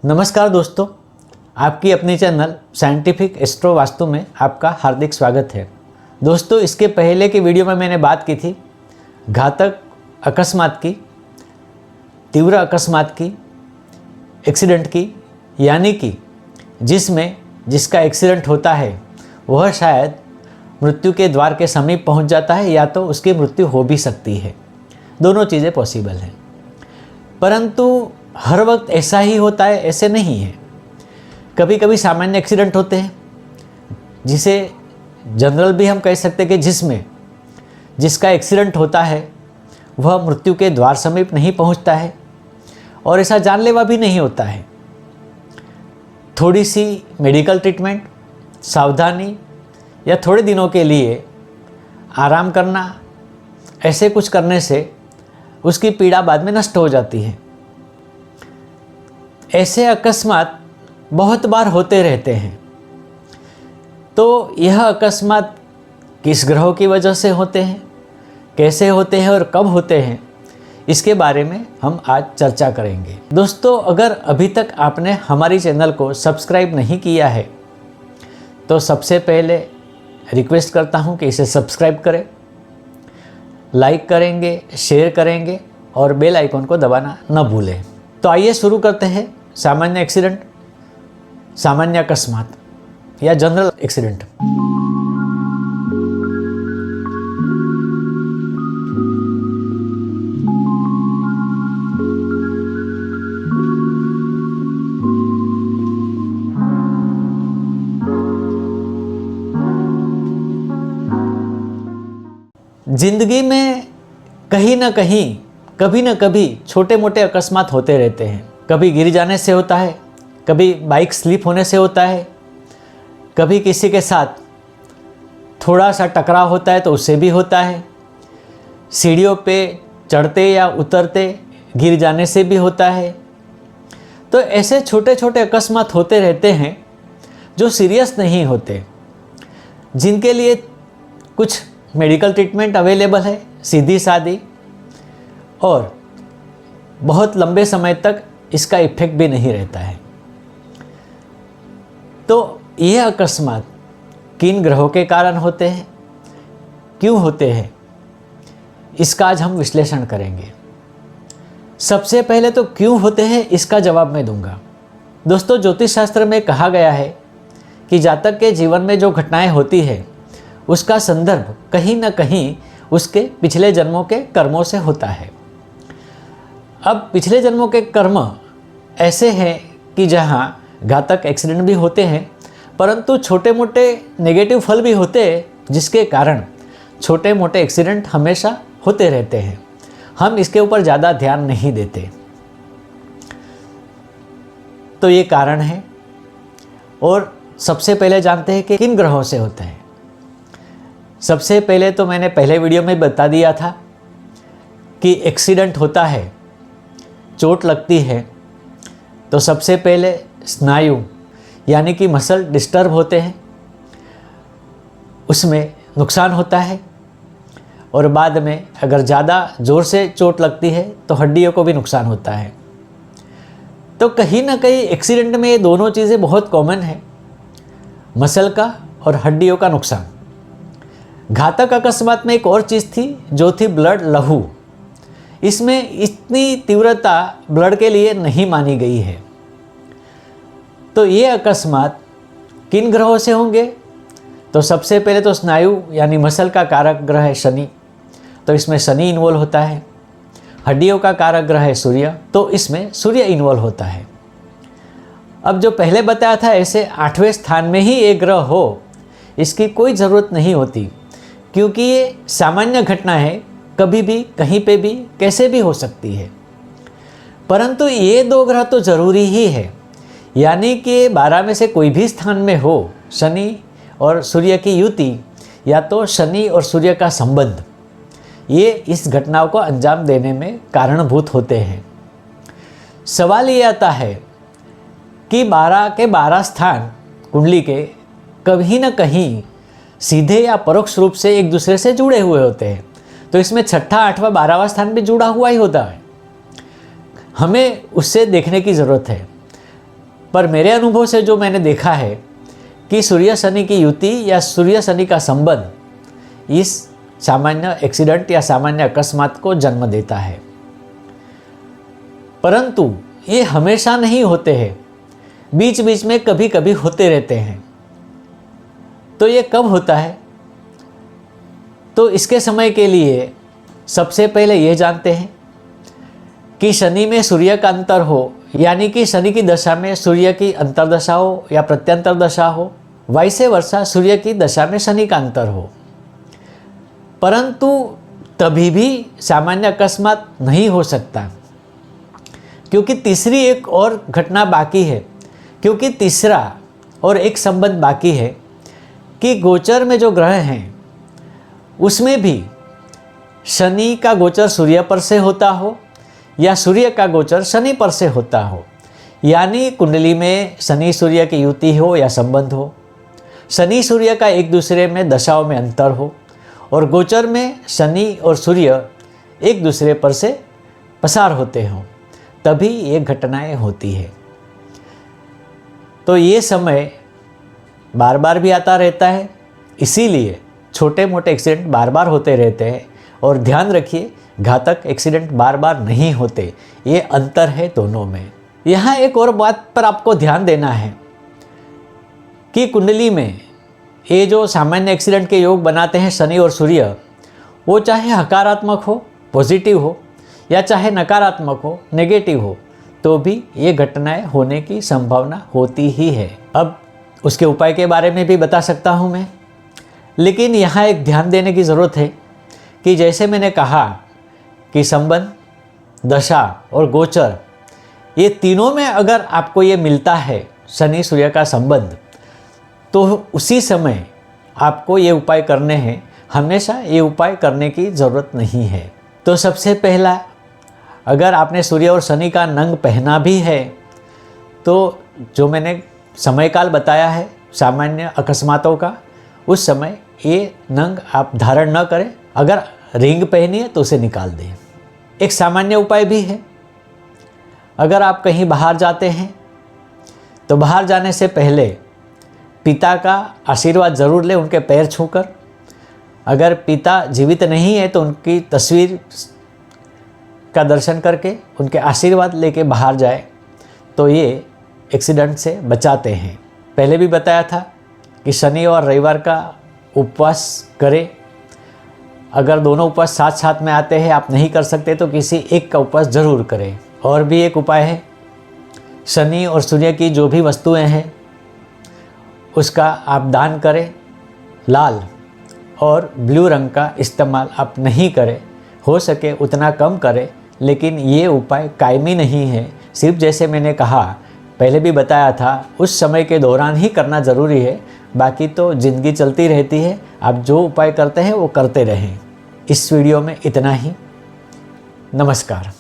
नमस्कार दोस्तों, आपकी अपनी चैनल साइंटिफिक एस्ट्रो वास्तु में आपका हार्दिक स्वागत है। दोस्तों, इसके पहले की वीडियो में मैंने बात की थी घातक अकस्मात की, तीव्र अकस्मात की, एक्सीडेंट की, यानी कि जिसका एक्सीडेंट होता है वह शायद मृत्यु के द्वार के समीप पहुंच जाता है या तो उसकी मृत्यु हो भी सकती है। दोनों चीज़ें पॉसिबल हैं, परंतु हर वक्त ऐसा ही होता है ऐसे नहीं है। कभी कभी सामान्य एक्सीडेंट होते हैं जिसे जनरल भी हम कह सकते हैं कि जिसका एक्सीडेंट होता है वह मृत्यु के द्वार समीप नहीं पहुंचता है और ऐसा जानलेवा भी नहीं होता है। थोड़ी सी मेडिकल ट्रीटमेंट, सावधानी या थोड़े दिनों के लिए आराम करना, ऐसे कुछ करने से उसकी पीड़ा बाद में नष्ट हो जाती है। ऐसे अकस्मात बहुत बार होते रहते हैं। तो यह अकस्मात किस ग्रहों की वजह से होते हैं, कैसे होते हैं और कब होते हैं, इसके बारे में हम आज चर्चा करेंगे। दोस्तों, अगर अभी तक आपने हमारी चैनल को सब्सक्राइब नहीं किया है तो सबसे पहले रिक्वेस्ट करता हूं कि इसे सब्सक्राइब करें, लाइक करेंगे, शेयर करेंगे और बेल आइकन को दबाना न भूलें। तो आइए शुरू करते हैं सामान्य एक्सीडेंट, सामान्य अकस्मात या जनरल एक्सीडेंट। जिंदगी में कहीं ना कहीं, कभी ना कभी छोटे मोटे अकस्मात होते रहते हैं। कभी गिर जाने से होता है, कभी बाइक स्लिप होने से होता है, कभी किसी के साथ थोड़ा सा टकराव होता है तो उससे भी होता है, सीढ़ियों पे चढ़ते या उतरते गिर जाने से भी होता है। तो ऐसे छोटे छोटे अकस्मात होते रहते हैं जो सीरियस नहीं होते, जिनके लिए कुछ मेडिकल ट्रीटमेंट अवेलेबल है, सीधी सादी, और बहुत लंबे समय तक इसका इफेक्ट भी नहीं रहता है। तो यह अकस्मात किन ग्रहों के कारण होते हैं, क्यों होते हैं, इसका आज हम विश्लेषण करेंगे। सबसे पहले तो क्यों होते हैं इसका जवाब मैं दूंगा। दोस्तों, ज्योतिष शास्त्र में कहा गया है कि जातक के जीवन में जो घटनाएं होती है उसका संदर्भ कहीं ना कहीं उसके पिछले जन्मों के कर्मों से होता है। अब पिछले जन्मों के कर्म ऐसे हैं कि जहाँ घातक एक्सीडेंट भी होते हैं, परंतु छोटे मोटे नेगेटिव फल भी होते हैं, जिसके कारण छोटे मोटे एक्सीडेंट हमेशा होते रहते हैं। हम इसके ऊपर ज़्यादा ध्यान नहीं देते। तो ये कारण है। और सबसे पहले जानते हैं कि किन ग्रहों से होते हैं। सबसे पहले तो मैंने पहले वीडियो में बता दिया था कि एक्सीडेंट होता है, चोट लगती है, तो सबसे पहले स्नायु यानी कि मसल डिस्टर्ब होते हैं, उसमें नुकसान होता है। और बाद में अगर ज़्यादा ज़ोर से चोट लगती है तो हड्डियों को भी नुकसान होता है। तो कहीं ना कहीं एक्सीडेंट में ये दोनों चीज़ें बहुत कॉमन है, मसल का और हड्डियों का नुकसान। घातक अकस्मात में एक और चीज़ थी जो थी ब्लड लहू। इसमें इतनी तीव्रता ब्लड के लिए नहीं मानी गई है। तो ये अकस्मात किन ग्रहों से होंगे? तो सबसे पहले तो स्नायु यानी मसल का कारक ग्रह है शनि, तो इसमें शनि इन्वॉल्व होता है। हड्डियों का कारक ग्रह है सूर्य, तो इसमें सूर्य इन्वॉल्व होता है। अब जो पहले बताया था ऐसे 8वें स्थान में ही एक ग्रह हो, इसकी कोई ज़रूरत नहीं होती, क्योंकि ये सामान्य घटना है, कभी भी कहीं पे भी कैसे भी हो सकती है। परंतु ये दो ग्रह तो ज़रूरी ही है, यानी कि 12 में से कोई भी स्थान में हो, शनि और सूर्य की युति या तो शनि और सूर्य का संबंध, ये इस घटनाओं को अंजाम देने में कारणभूत होते हैं। सवाल ये आता है कि 12 के 12 स्थान कुंडली के कहीं ना कहीं सीधे या परोक्ष रूप से एक दूसरे से जुड़े हुए होते हैं। तो इसमें 6ठा, 8वां, 12वां स्थान भी जुड़ा हुआ ही होता है। हमें उससे देखने की ज़रूरत है। पर मेरे अनुभव से जो मैंने देखा है कि सूर्य शनि की युति या सूर्य शनि का संबंध इस सामान्य एक्सीडेंट या सामान्य अकस्मात को जन्म देता है, परंतु ये हमेशा नहीं होते हैं, बीच बीच में कभी कभी होते रहते हैं। तो ये कब होता है? तो इसके समय के लिए सबसे पहले ये जानते हैं कि शनि में सूर्य का अंतर हो, यानी कि शनि की दशा में सूर्य की अंतर्दशा हो या प्रत्यंतर दशा हो, वैसे वर्षा सूर्य की दशा में शनि का अंतर हो। परंतु तभी भी सामान्य अकस्मात नहीं हो सकता, क्योंकि तीसरी एक और घटना बाकी है, क्योंकि तीसरा और एक संबंध बाकी है कि गोचर में जो ग्रह हैं उसमें भी शनि का गोचर सूर्य पर से होता हो या सूर्य का गोचर शनि पर से होता हो, यानी कुंडली में शनि सूर्य की युति हो या संबंध हो, शनि सूर्य का एक दूसरे में दशाओं में अंतर हो और गोचर में शनि और सूर्य एक दूसरे पर से पसार होते हों, तभी ये घटनाएं होती है। तो ये समय बार बार भी आता रहता है, इसीलिए छोटे मोटे एक्सीडेंट बार बार होते रहते हैं। और ध्यान रखिए, घातक एक्सीडेंट बार बार नहीं होते, ये अंतर है दोनों में। यहाँ एक और बात पर आपको ध्यान देना है कि कुंडली में ये जो सामान्य एक्सीडेंट के योग बनाते हैं शनि और सूर्य, वो चाहे हकारात्मक हो पॉजिटिव हो या चाहे नकारात्मक हो नेगेटिव हो, तो भी ये घटनाएं होने की संभावना होती ही है। अब उसके उपाय के बारे में भी बता सकता हूँ मैं, लेकिन यहाँ एक ध्यान देने की ज़रूरत है कि जैसे मैंने कहा कि संबंध, दशा और गोचर, ये तीनों में अगर आपको ये मिलता है शनि सूर्य का संबंध, तो उसी समय आपको ये उपाय करने हैं। हमेशा ये उपाय करने की ज़रूरत नहीं है। तो सबसे पहला, अगर आपने सूर्य और शनि का नंग पहना भी है, तो जो मैंने समय काल बताया है सामान्य अकस्मातों का, उस समय ये नंग आप धारण न करें। अगर रिंग पहनी है तो उसे निकाल दें। एक सामान्य उपाय भी है, अगर आप कहीं बाहर जाते हैं तो बाहर जाने से पहले पिता का आशीर्वाद ज़रूर लें, उनके पैर छूकर। अगर पिता जीवित नहीं है तो उनकी तस्वीर का दर्शन करके उनके आशीर्वाद लेके बाहर जाए, तो ये एक्सीडेंट से बचाते हैं। पहले भी बताया था कि शनि और रविवार का उपवास करें। अगर दोनों उपवास साथ साथ में आते हैं, आप नहीं कर सकते तो किसी एक का उपवास ज़रूर करें। और भी एक उपाय है, शनि और सूर्य की जो भी वस्तुएं हैं उसका आप दान करें। लाल और ब्लू रंग का इस्तेमाल आप नहीं करें, हो सके उतना कम करें, लेकिन ये उपाय कायमी नहीं है। सिर्फ जैसे मैंने कहा, पहले भी बताया था, उस समय के दौरान ही करना ज़रूरी है, बाकी तो ज़िंदगी चलती रहती है। आप जो उपाय करते हैं वो करते रहें। इस वीडियो में इतना ही। नमस्कार।